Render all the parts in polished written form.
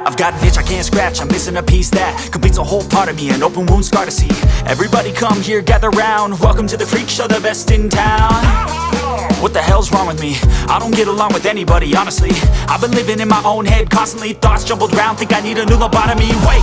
I've got an itch I can't scratch, I'm missing a piece that completes a whole part of me, an open wound scar to see. Everybody come here, gather round, welcome to the freak show, the best in town. What the hell's wrong with me? I don't get along with anybody, honestly. I've been living in my own head constantly, thoughts jumbled round, think I need a new lobotomy. Wait,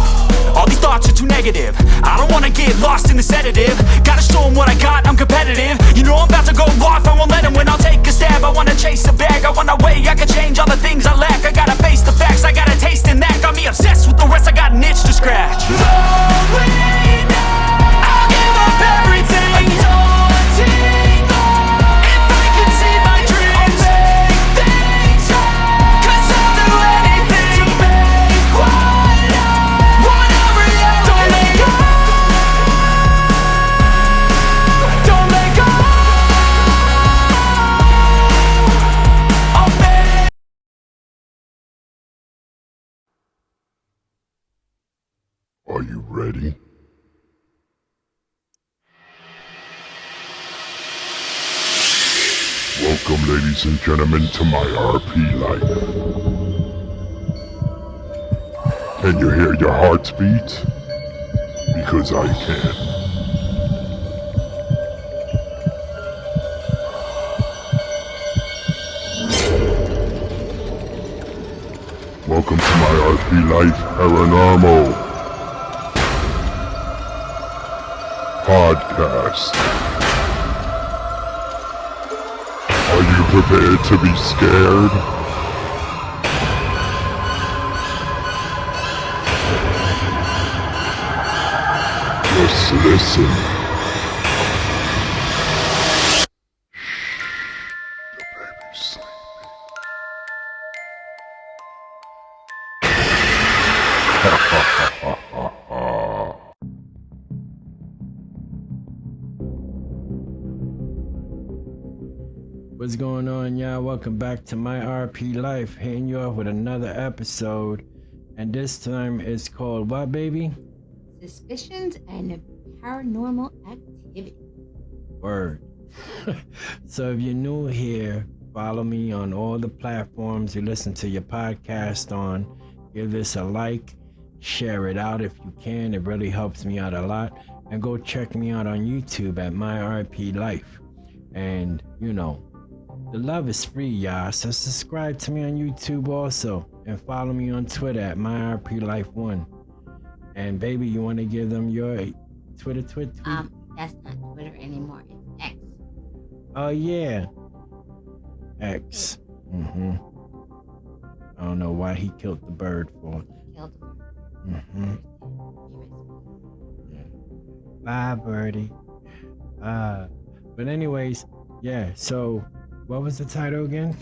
all these thoughts are too negative, I don't wanna get lost in the sedative. Gotta show them what I got, I'm competitive. You know I'm about to go off, I won't let them win, I'll take a stab. I wanna chase a bag, I wanna weigh, I can change all the things I lack. I gotta face the facts, I got a taste in that. Got me obsessed with the rest, I got an itch to scratch. Lonely now, I'll give up everything. Daunting all, if I can see my dreams, I'll make things right. 'Cause I'll do anything to make what I want a reality. Don't let go, don't let go. I'll make. Are you ready? Welcome, ladies and gentlemen, to my RP life. Can you hear your hearts beat? Because I can. Welcome to my RP life paranormal podcast. Are you prepared to be scared? Just listen. The baby's sleeping. What's going on, y'all? Welcome back to my RP life, hitting you off with another episode, and this time it's called what, baby? Suspicions and paranormal activity. Word. So if you're new here, follow me on all the platforms you listen to your podcast on. Give this a like, share it out if you can, it really helps me out a lot. And go check me out on YouTube at my RP life. And you know, the love is free, y'all, so subscribe to me on YouTube also, and follow me on Twitter at MyRPLife1. And baby, you want to give them your Twitter tweet? That's not Twitter anymore, it's X. Oh yeah, X. I don't know why he killed the bird for. Killed him. Yeah. Bye, birdie. But anyways, yeah, so what was the title again?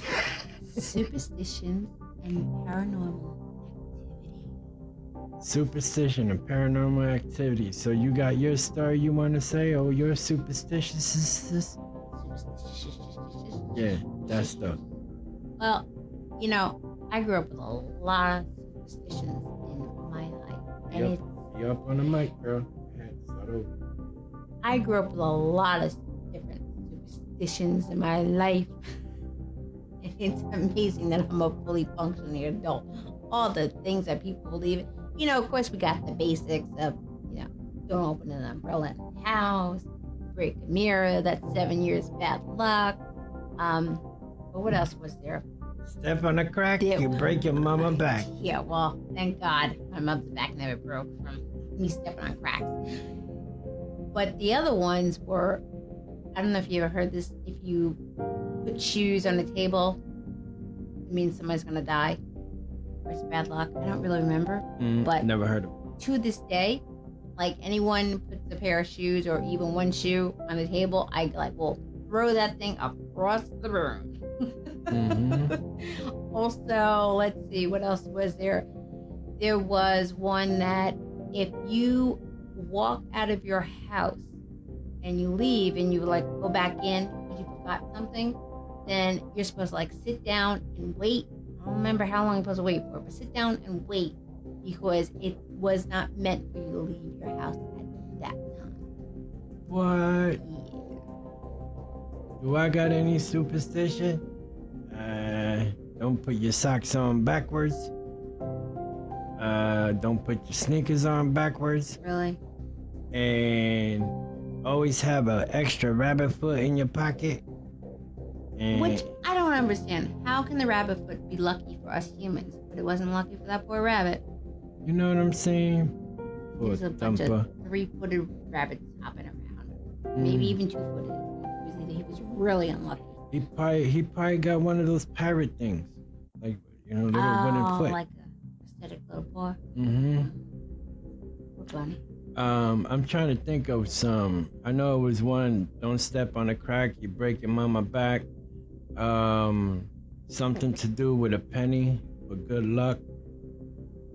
Superstitions and paranormal activity. Superstition and paranormal activity. So you got your story you want to say, or your superstitious? Yeah, that stuff. Well, you know, I grew up with a lot of superstitions in my life. And You up on the mic, girl. Start over. I grew up with a lot of different superstitions in my life. And it's amazing that I'm a fully functioning adult. All the things that people believe in. You know, of course, we got the basics of, you know, don't open an umbrella in the house, break a mirror, that's 7 years bad luck. But what else was there? Step on a crack, you break your mama back. Yeah, well, thank God my mother's back never broke from me stepping on cracks. But the other ones were, I don't know if you ever heard this, if you put shoes on the table, it means somebody's gonna die, or it's bad luck. I don't really remember, but never heard of it. To this day, like anyone puts a pair of shoes or even one shoe on the table, I like will throw that thing across the room. Also, let's see, what else was there? There was one that if you walk out of your house and you leave and you like go back in because you forgot something, then you're supposed to like sit down and wait. I don't remember how long you're supposed to wait for, but sit down and wait because it was not meant for you to leave your house at that time. What? Yeah. Do I got any superstition? Don't put your socks on backwards. don't put your sneakers on backwards, Really? and always have an extra rabbit foot in your pocket. And Which I don't understand. How can the rabbit foot be lucky for us humans, but it wasn't lucky for that poor rabbit? you know what I'm saying? Poor There's a bunch thumper. of 3-footed rabbits hopping around. Maybe even 2-footed. He was really unlucky. He probably got one of those parrot things, like little wooden foot. Like a aesthetic little paw. Mm-hmm. Poor bunny. I'm trying to think of some. I know it was one. Don't step on a crack. You break your mama back. Something to do with a penny for good luck.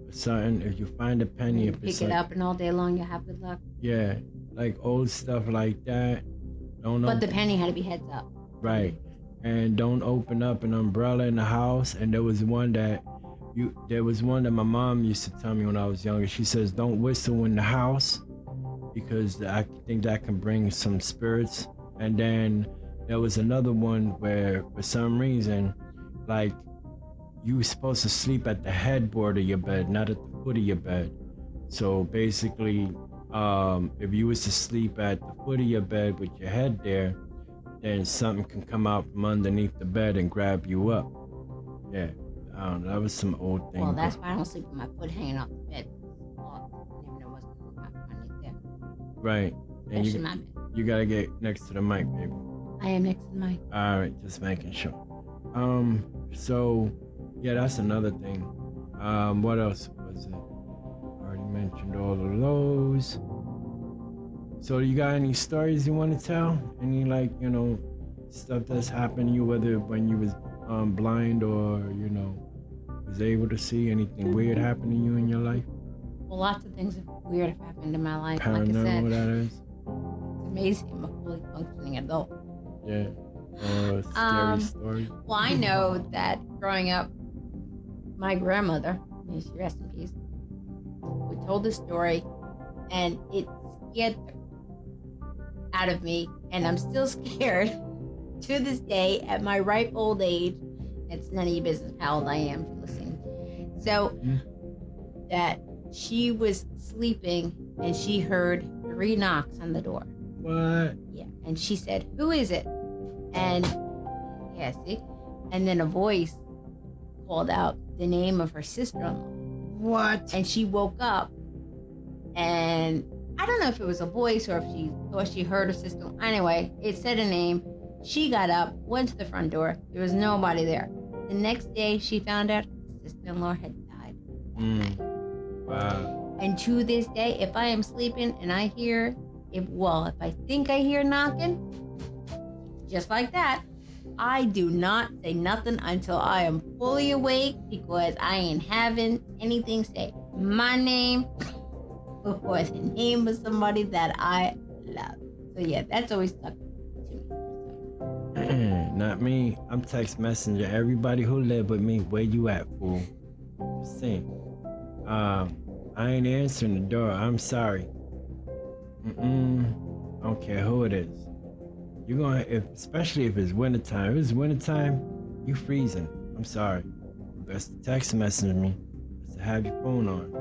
Something. If you find a penny, if Pick it's it like, up and all day long you'll have good luck. yeah, like old stuff like that. Don't But the open- penny had to be heads up. right, and don't open up an umbrella in the house. And there was one that my mom used to tell me when I was younger. She says, don't whistle in the house because I think that can bring some spirits. And then there was another one where for some reason, like, you were supposed to sleep at the headboard of your bed, not at the foot of your bed. So basically, if you was to sleep at the foot of your bed with your head there, then something can come out from underneath the bed and grab you up. Yeah, I don't know. That was some old thing. Well, but- that's why I don't sleep with my foot hanging off the bed. Oh, I never know what's going on underneath there. right. And Especially you, my bed. you gotta get next to the mic, baby. I am next to mine. All right, just making sure. So yeah, that's another thing. What else was it? Already mentioned all of those. So you got any stories you want to tell? Any stuff that's happened to you, whether when you was blind or was able to see anything weird happen to you in your life? Well, lots of things weird have happened in my life. Like I Paranormal, said, that is. it's amazing I'm a fully functioning adult. Yeah. Scary story. Well, I know that growing up, my grandmother, may she rest in peace, we told this story, and it scared the out of me, and I'm still scared to this day at my ripe old age. It's none of your business how old I am if you're listening. So that she was sleeping and she heard 3 knocks on the door. What? Yeah. And she said, "Who is it?" And yeah, see? And then a voice called out the name of her sister-in-law. What? And she woke up, and I don't know if it was a voice or if she thought she heard her sister. Anyway, it said a name. She got up, went to the front door. There was nobody there. The next day, she found out her sister-in-law had died. Wow. And to this day, if I am sleeping and I hear, if I think I hear knocking, just like that, I do not say nothing until I am fully awake, because I ain't having anything say my name or the name of somebody that I love. So yeah, that's always stuck to me. Not me. I'm text messenger everybody who live with me. Where you at, fool? Just saying. I ain't answering the door. I'm sorry. I don't care who it is. You're gonna, especially if it's wintertime. If it's wintertime, you freezing. I'm sorry. Best to text message me. Best to have your phone on.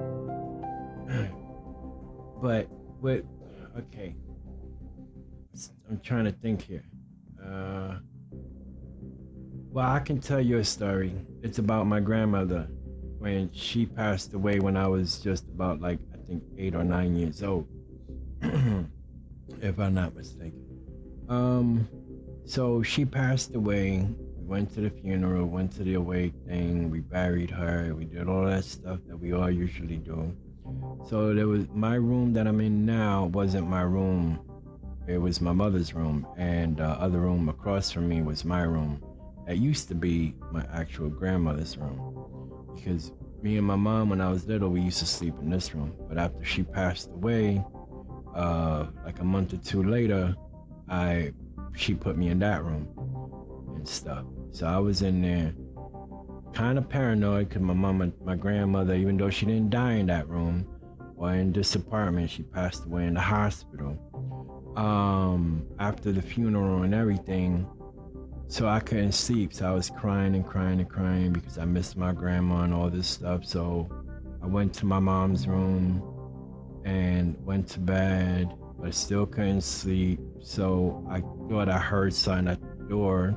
But okay. I'm trying to think here. Well, I can tell you a story. It's about my grandmother when she passed away when I was just about, like, I think 8 or 9 years old, if I'm not mistaken. So she passed away. We went to the funeral, went to the awake thing. We buried her. We did all that stuff that we all usually do. So there was my room that I'm in now wasn't my room. It was my mother's room, and the other room across from me was my room. That used to be my actual grandmother's room, because me and my mom, when I was little, we used to sleep in this room. But after she passed away, like a month or 2 later, she put me in that room and stuff. So I was in there, kind of paranoid, because my grandmother, even though she didn't die in that room or in this apartment, she passed away in the hospital. After the funeral and everything, so I couldn't sleep. So I was crying and crying and crying because I missed my grandma and all this stuff. So I went to my mom's room and went to bed, but I still couldn't sleep. So I thought I heard something at the door,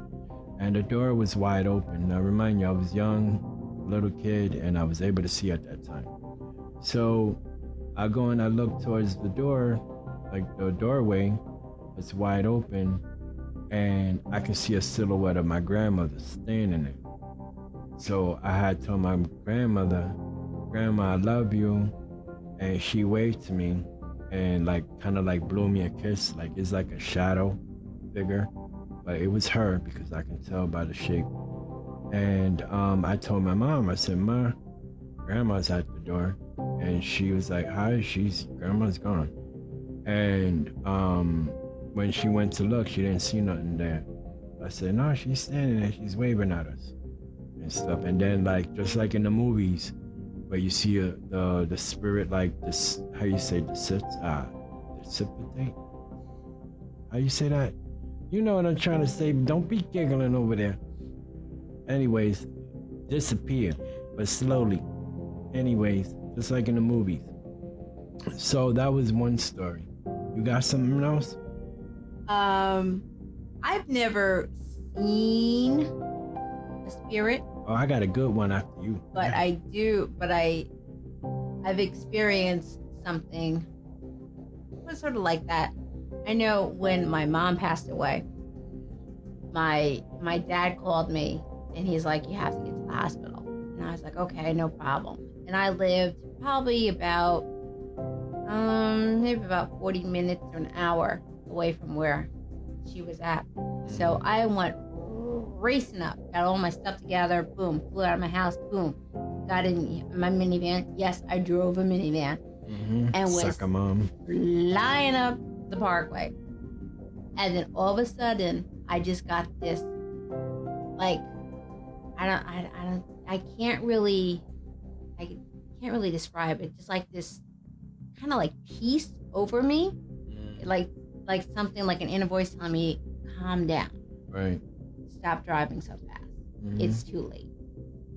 and the door was wide open. Now, remind you, I was young, little kid, and I was able to see at that time. So I go and I look towards the door, like the doorway was wide open, and I can see a silhouette of my grandmother standing there. So I had told my grandmother, "Grandma, I love you," and she waved to me and like kind of like blew me a kiss. Like it's like a shadow figure, but it was her because I can tell by the shape. And I told my mom, I said, "Ma, Grandma's at the door," and she was like, "Hi, Grandma's gone." And when she went to look, she didn't see nothing there. I said, "No, she's standing there, she's waving at us and stuff." And then like just like in the movies where you see the spirit, like this, how you say, dissipate? How you say that? You know what I'm trying to say. Don't be giggling over there. Anyways, disappear, but slowly. Anyways, just like in the movies. So that was one story. You got something else? I've never seen a spirit, Oh, I got a good one after you. but I've experienced something was sort of like that. I know when my mom passed away, my dad called me and he's like, "You have to get to the hospital." And I was like, "Okay, no problem." And I lived probably about maybe about 40 minutes or an hour away from where she was at. So I went racing up, got all my stuff together, boom, flew out of my house, boom, got in my minivan. Yes, I drove a minivan. Mm-hmm. And was Sucker mom. flying up the parkway. And then all of a sudden, I just got this, like, I can't really describe it. Just like this kind of like peace over me, like something like an inner voice telling me, "Calm down, Right. stop driving so fast. Mhm. It's too late."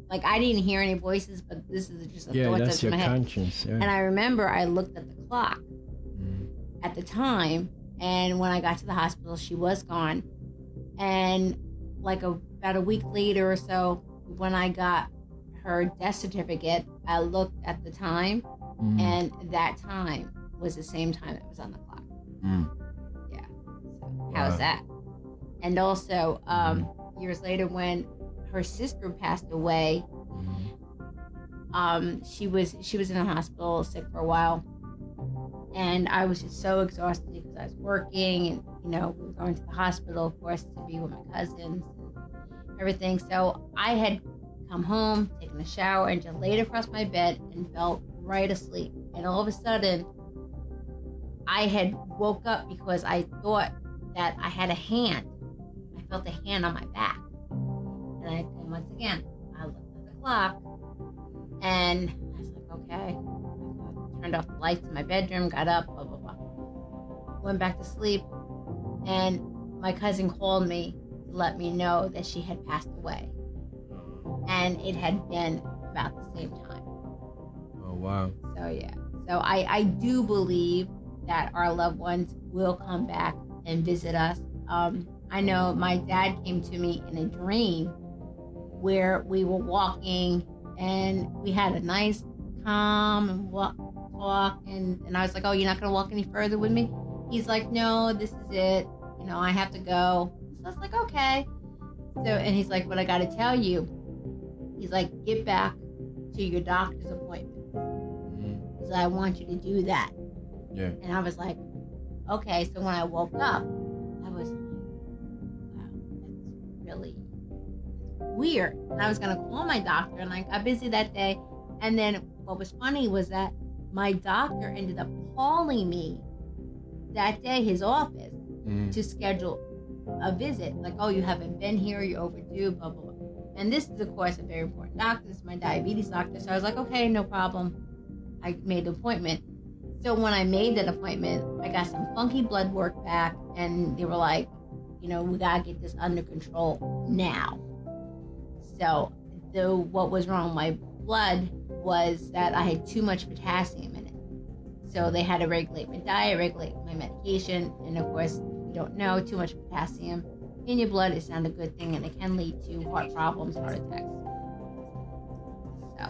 Like I didn't hear any voices, but this is just a Yeah, thought that's that's in your my head. conscience. Yeah. And I remember I looked at the clock Mhm. at the time, and when I got to the hospital, she was gone. And like about a week later or so, when I got her death certificate, I looked at the time, Mm. and that time was the same time that was on the clock. Mm. Yeah. So how's Wow. that? And also, years later, when her sister passed away, she was in a hospital sick for a while, and I was just so exhausted because I was working, and we were going to the hospital, of course, to be with my cousins and everything. So I had come home, taken a shower, and just laid across my bed and fell right asleep. And all of a sudden, I had woke up because I thought that I had a hand. I felt a hand on my back. And once again, I looked at the clock, and I was like, okay. I turned off the lights in my bedroom, got up, blah, blah, blah. Went back to sleep, and my cousin called me to let me know that she had passed away. And it had been about the same time. Oh, wow. So, yeah. So I do believe that our loved ones will come back and visit us. I know my dad came to me in a dream where we were walking and we had a nice calm talk, and I was like, "Oh, you're not gonna walk any further with me?" He's like, "No, this is it. I have to go." So I was like, "Okay." So, and he's like, "But I gotta tell you," he's like, "get back to your doctor's appointment. So I want you to do that." Yeah. And I was like, "Okay." So when I woke up, I was like, "Wow, that's really weird." And I was gonna call my doctor, and I got busy that day. And then what was funny was that my doctor ended up calling me that day, his office, to schedule a visit. Like, "Oh, you haven't been here, you're overdue, blah, blah, blah." And this is, of course, a very important doctor. This is my diabetes doctor. So I was like, "Okay, no problem." I made the appointment. So when I made that appointment, I got some funky blood work back, and they were like, "We gotta get this under control now." So what was wrong with my blood was that I had too much potassium in it. So they had to regulate my diet, regulate my medication, and of course, if you don't know, too much potassium in your blood is not a good thing, and it can lead to heart problems, heart attacks. So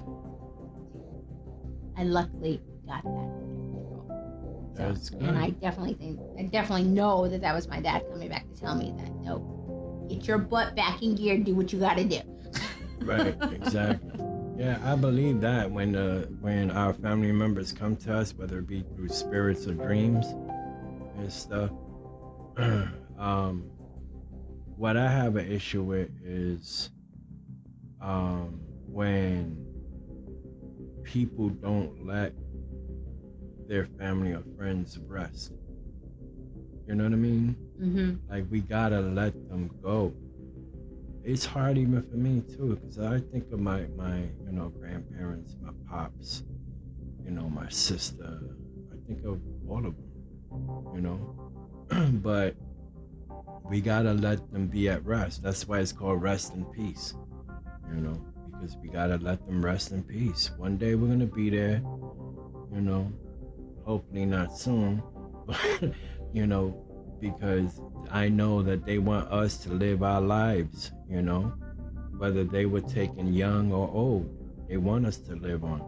I luckily got that under control. That's good. And I definitely know that was my dad coming back to tell me that, no, get your butt back in gear, do what you got to do. Right, exactly. Yeah, I believe that when our family members come to us, whether it be through spirits or dreams and stuff, what I have an issue with is when people don't let their family or friends rest. You know what I mean? Mm-hmm. Like, we gotta let them go. It's hard even for me too, because I think of my grandparents, my pops, my sister. I think of all of them, but we gotta let them be at rest. That's why it's called rest in peace, because we gotta let them rest in peace. One day we're gonna be there, hopefully not soon, but because I know that they want us to live our lives, whether they were taken young or old, they want us to live on,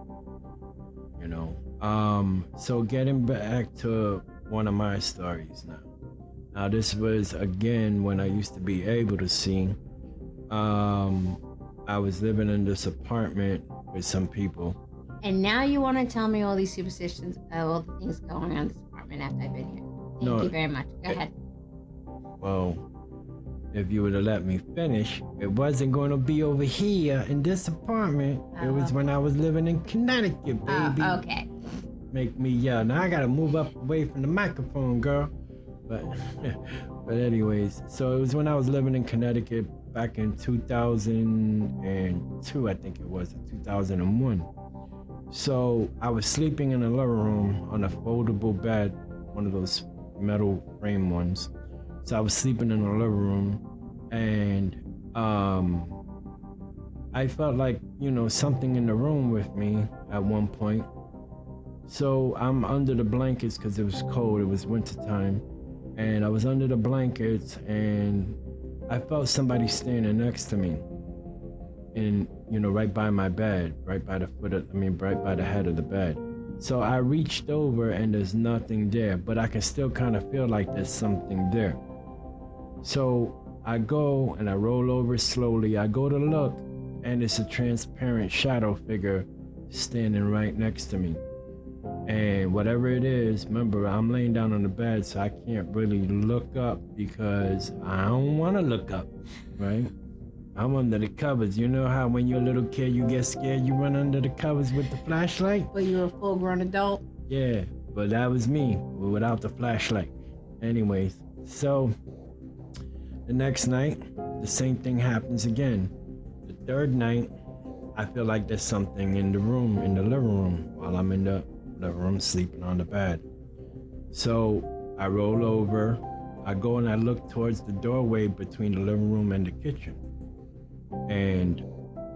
So getting back to one of my stories now. Now this was again when I used to be able to see. I was living in this apartment with some people. And now you want to tell me all these superstitions, all the things going on in this apartment after I've been here. Thank you very much. Go ahead. Well, if you would have let me finish, it wasn't going to be over here in this apartment. It was when I was living in Connecticut, baby. Oh, okay. Make me yell. Now I gotta move up away from the microphone, girl. But anyways, so it was when I was living in Connecticut back in 2002, I think it was, 2001. So I was sleeping in the living room on a foldable bed, one of those metal frame ones. So I was sleeping in the living room, and I felt like, something in the room with me at one point. So I'm under the blankets because it was cold, it was wintertime, and I was under the blankets and I felt somebody standing next to me, and right by my bed, right by the head of the bed. So I reached over and there's nothing there, but I can still kind of feel like there's something there. So I go and I roll over slowly. I go to look, and it's a transparent shadow figure standing right next to me. And whatever it is, remember, I'm laying down on the bed, so I can't really look up because I don't want to look up, right? I'm under the covers. You know how when you're a little kid, you get scared, you run under the covers with the flashlight? Well, you're a full-grown adult. Yeah, but that was me without the flashlight. Anyways, so the next night, the same thing happens again. The third night, I feel like there's something in the room, in the living room, while I'm in the living room sleeping on the bed. So I roll over, I go and I look towards the doorway between the living room and the kitchen. And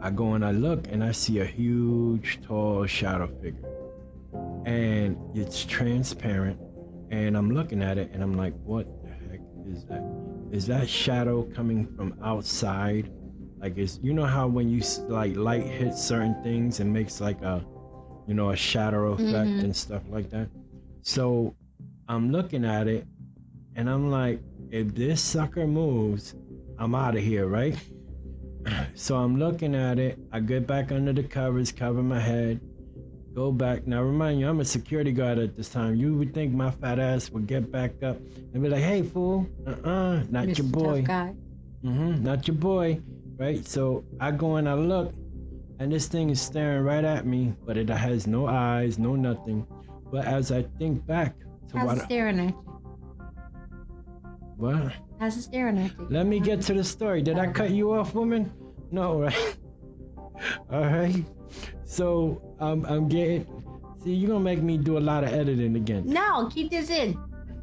I go and I look and I see a huge, tall shadow figure. And it's transparent. And I'm looking at it and I'm like, what the heck is that? Is that shadow coming from outside? Like, how when you light hits certain things and makes like a shadow effect and stuff like that. So I'm looking at it and I'm like, if this sucker moves, I'm out of here, right? So I'm looking at it. I get back under the covers, cover my head, go back. Now remind you, I'm a security guard at this time. You would think my fat ass would get back up and be like, hey fool, not Mr. your boy. Tough guy. Not your boy, right? So I go and I look, and this thing is staring right at me, but it has no eyes, no nothing. But as I think back to How's it staring at you? What? How's it staring at you? Let me get to the story. Did I cut you off, woman? No, right? All right. So I'm getting. See, you're gonna make me do a lot of editing again. No, keep this in.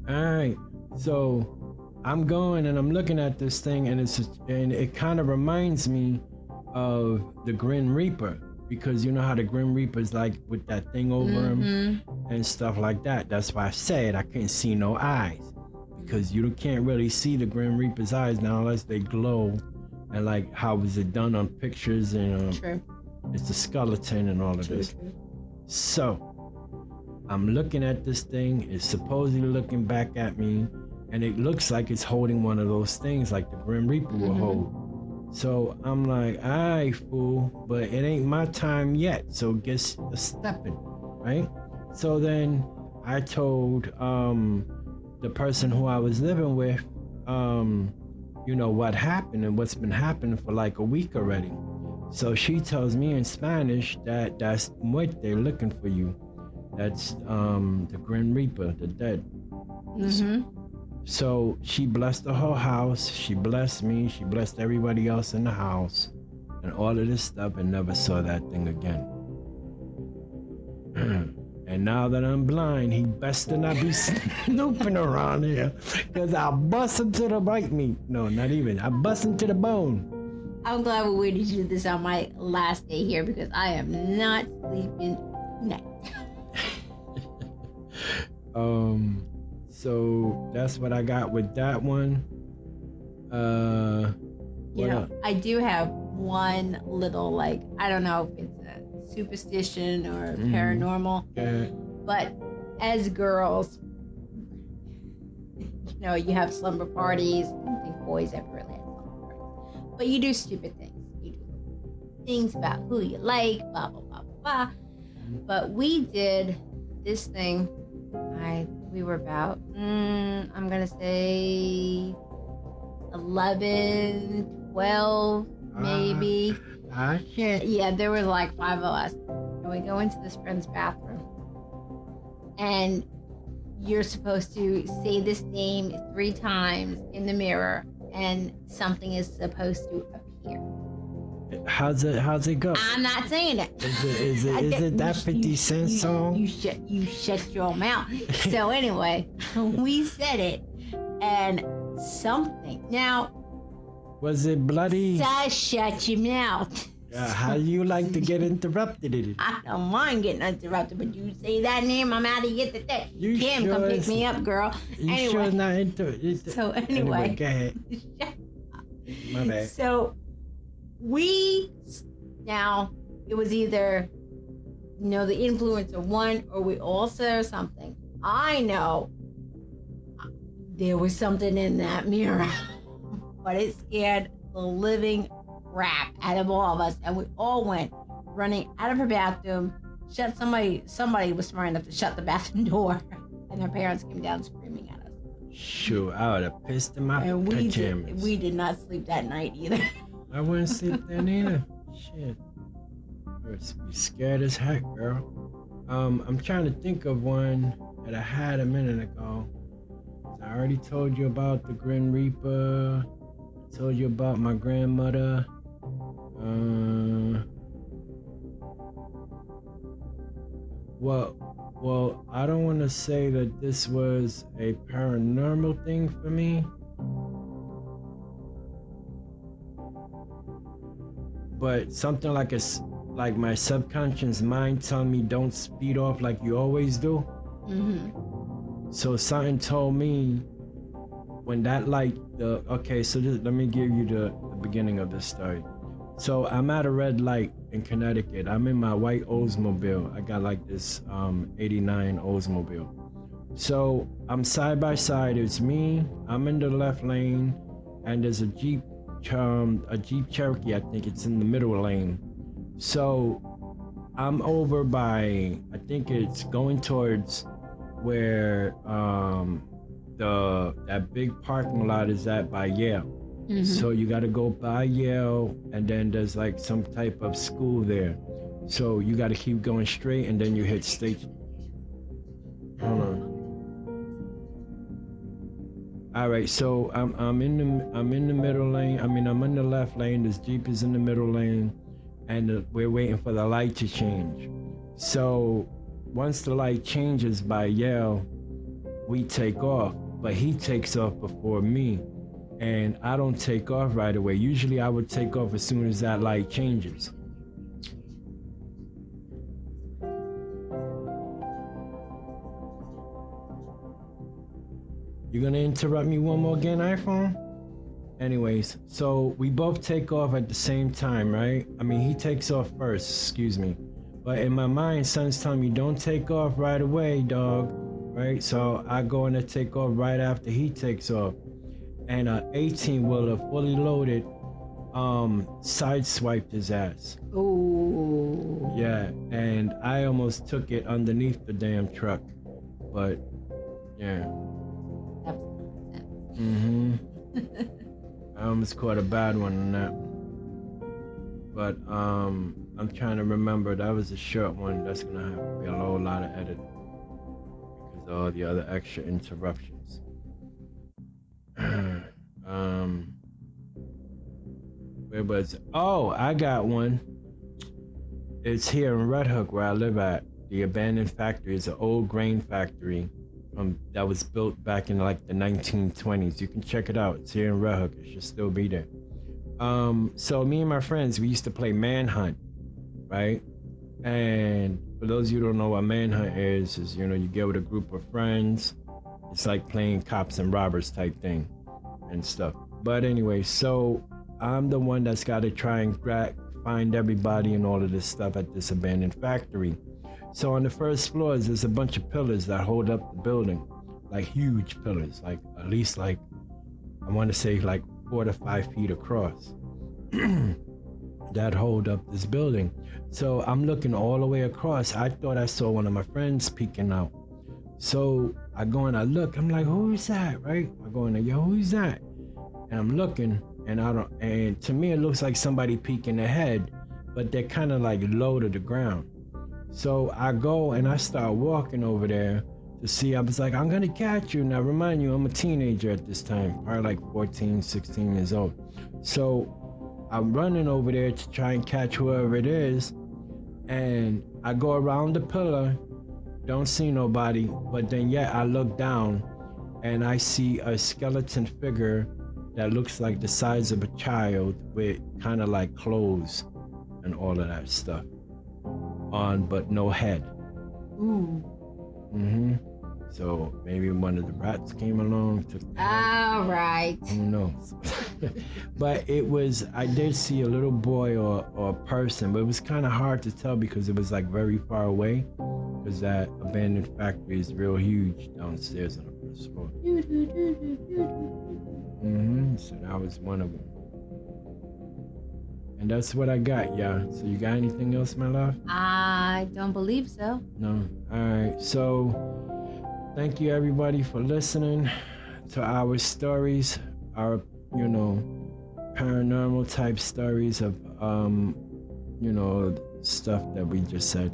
All right. So I'm going and I'm looking at this thing, and it kind of reminds me of the Grim Reaper, because you know how the Grim Reaper's like with that thing over him Mm-hmm. and stuff like that. That's why I said I couldn't see no eyes, because you can't really see the Grim Reaper's eyes now unless they glow, and like how was it done on pictures, and True. it's the skeleton and all of True. this. So I'm looking at this thing. It's supposedly looking back at me, and it looks like it's holding one of those things like the Grim Reaper will hold. So I'm like, alright, fool, but it ain't my time yet, so get a stepping, right? So then I told the person who I was living with, you know, what happened and what's been happening for like a week already. So she tells me in Spanish that that's what they're looking for you. That's the Grim Reaper, the dead. Mm-hmm. So she blessed the whole house. She blessed me. She blessed everybody else in the house, and all of this stuff, and never saw that thing again. And now that I'm blind, he best to not be snooping around here, because I'll bust him to the bite meat. No, not even. I bust him to the bone. I'm glad we waited to do this on my last day here because I am not sleeping tonight. So that's what I got with that one. You know, I do have one little, like, I don't know if it's a superstition or paranormal, but as girls, you know, you have slumber parties. I don't think boys ever really have slumber parties, but you do stupid things. You do things about who you like, blah, blah, blah, blah, blah. But we did this thing. We were about, I'm going to say 11, 12, maybe. Shit. Yeah, there was like 5 of us. And we go into this friend's bathroom. And you're supposed to say this name 3 times in the mirror, and something is supposed to appear. How's it go? I'm not saying it. Is it that 50 Cent song? You shut your mouth. So anyway, we said it, and something. Now, Was it bloody? shut your mouth. How you like to get interrupted? I don't mind getting interrupted, but you say that name, I'm out of here today. You Kim, sure come pick is- me up, girl. You Anyway. sure it's not So anyway. go ahead. My bad. So now it was either, you know, the influencer won or we all saw something. I know there was something in that mirror, but it scared the living crap out of all of us, and we all went running out of her bathroom. Somebody was smart enough to shut the bathroom door, and her parents came down screaming at us. Sure, I would have pissed in my And pajamas. we did not sleep that night either. I wouldn't sleep then either. Shit. I would be scared as heck, girl. I'm trying to think of one that I had a minute ago. I already told you about the Grim Reaper. I told you about my grandmother. Well, I don't want to say that this was a paranormal thing for me. But something like my subconscious mind telling me don't speed off like you always do. Mm-hmm. So something told me when that light, let me give you the beginning of this story. So I'm at a red light in Connecticut. I'm in my white Oldsmobile. I got like this 89 Oldsmobile. So I'm side by side. It's me. I'm in the left lane, and there's a Jeep Cherokee. I think it's in the middle lane. So I'm over by, I think it's going towards where that big parking lot is at by Yale. Mm-hmm. So you got to go by Yale, and then there's like some type of school there. So you got to keep going straight, and then you hit state. Hold on. All right, so I'm in the middle lane. I'm in the left lane. This Jeep is in the middle lane, and we're waiting for the light to change. So once the light changes by Yale, we take off, but he takes off before me. And I don't take off right away. Usually I would take off as soon as that light changes. You gonna interrupt me one more again, iPhone? Anyways, so we both take off at the same time, right? I mean, he takes off first, excuse me. But in my mind, son's telling me, don't take off right away, dog. Right? So I go in to take off right after he takes off. And an 18-wheeler, fully loaded, sideswiped his ass. Ooh. Yeah, and I almost took it underneath the damn truck. But, yeah. That was sense. Mm-hmm. I almost caught a bad one on that. But I'm trying to remember, that was a short one. That's gonna have to be a whole lot of editing because of all the other extra interruptions. Where was it? Oh, I got one. It's here in Red Hook where I live at. The abandoned factory is an old grain factory that was built back in like the 1920s. You can check it out. It's here in Red Hook. It should still be there. So me and my friends, we used to play Manhunt, right? And for those of you who don't know what Manhunt is, you know, you get with a group of friends. It's like playing cops and robbers type thing and stuff. But anyway, so I'm the one that's got to try and find everybody and all of this stuff at this abandoned factory. So on the first floors, there's a bunch of pillars that hold up the building, like huge pillars, like at least like, I want to say like 4 to 5 feet across that hold up this building. So I'm looking all the way across. I thought I saw one of my friends peeking out. So I go and I look, I'm like, who's that, right? I go in there, yo, who's that? And I'm looking and to me, it looks like somebody peeking ahead, but they're kind of like low to the ground. So I go and I start walking over there to see. I was like, I'm gonna catch you. Now remind you, I'm a teenager at this time, probably like 14, 16 years old. So I'm running over there to try and catch whoever it is. And I go around the pillar, don't see nobody, but then I look down and I see a skeleton figure that looks like the size of a child with kind of like clothes and all of that stuff on, but no head. Ooh. Mm-hmm. So maybe one of the rats came along, took the head. All right. Who knows? But I did see a little boy or a person, but it was kind of hard to tell because it was like very far away, because that abandoned factory is real huge downstairs on the first floor. Mm-hmm. So that was one of them. And that's what I got, yeah. So you got anything else, my love? I don't believe so. No. All right. So thank you everybody for listening to our stories, our, you know, paranormal type stories of, you know, stuff that we just said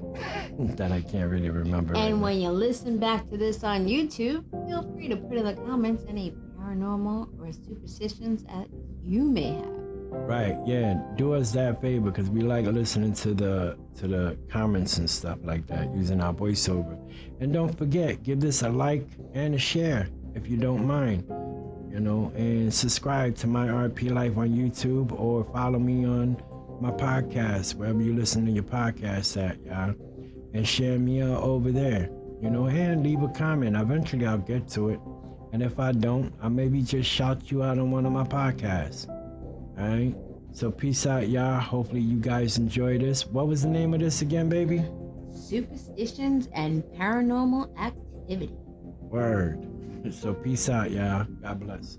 that I can't really remember. And when you listen back to this on YouTube, feel free to put in the comments any paranormal or superstitions that you may have. Right, yeah. Do us that favor because we like listening to the comments and stuff like that using our voiceover. And don't forget, give this a like and a share if you don't mind. You know, and subscribe to my RP Life on YouTube or follow me on my podcast, wherever you listen to your podcast at, y'all. And share me over there, you know, and leave a comment. Eventually I'll get to it. And if I don't, I'll maybe just shout you out on one of my podcasts. Alright? So peace out, y'all. Hopefully you guys enjoy this. What was the name of this again, baby? Superstitions and paranormal activity. Word. So peace out, y'all. God bless.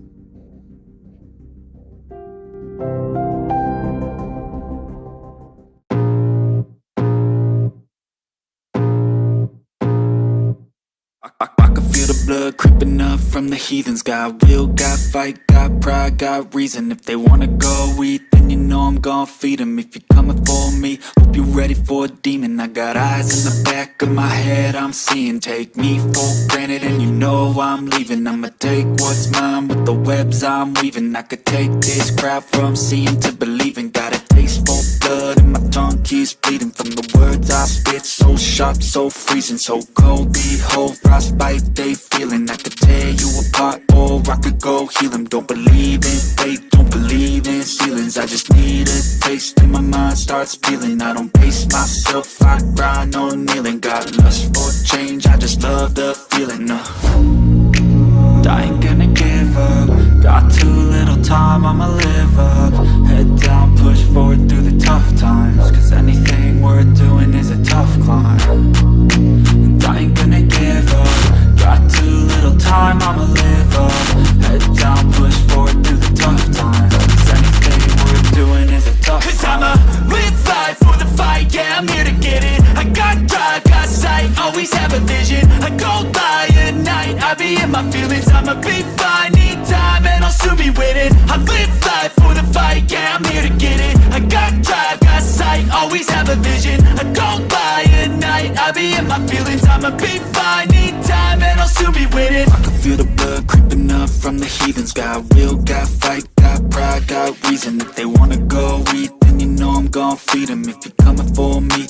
I can feel the blood creeping up from the heathens. Got will, got fight, got pride, got reason. If they wanna go eat, then you know I'm gon' feed them. If you're coming for me, hope you're ready for a demon. I got eyes in the back of my head, I'm seeing. Take me for granted and you know I'm leaving. I'ma take what's mine with the webs I'm weaving. I could take this crowd from seeing to believing. Got a taste for blood and my tongue keeps bleeding from the words I spit. So sharp, so freezing, so cold. Behold, frostbite they feeling. I could tear you apart or I could go heal them. Don't believe in fate, don't believe in ceilings. I just need a taste and my mind starts peeling. I don't pace myself, I grind on kneeling. Got lust for change, I just love the feeling. I ain't gonna time, I'ma live up. Head down, push forward through the tough times, cause anything worth doing is a tough climb. And I ain't gonna give up. Got too little time, I'ma live up. Head down, push forward through the tough times, cause anything worth doing is a tough climb. Cause I'ma live life for the fight, yeah, I'm here to get it. I got drive, got sight, always have a vision. I go by at night, I be in my feelings. I'ma be fine, need time, and I'll soon be winning. I live life for the fight, yeah, I'm here to get it. I got drive, got sight, always have a vision. I go by at night, I be in my feelings. I'ma be fine, need time, and I'll soon be winning. I can feel the blood creeping up from the heathens. Got will, got fight, got pride, got reason. If they wanna go eat, then you know I'm gon' feed them. If you're coming for me,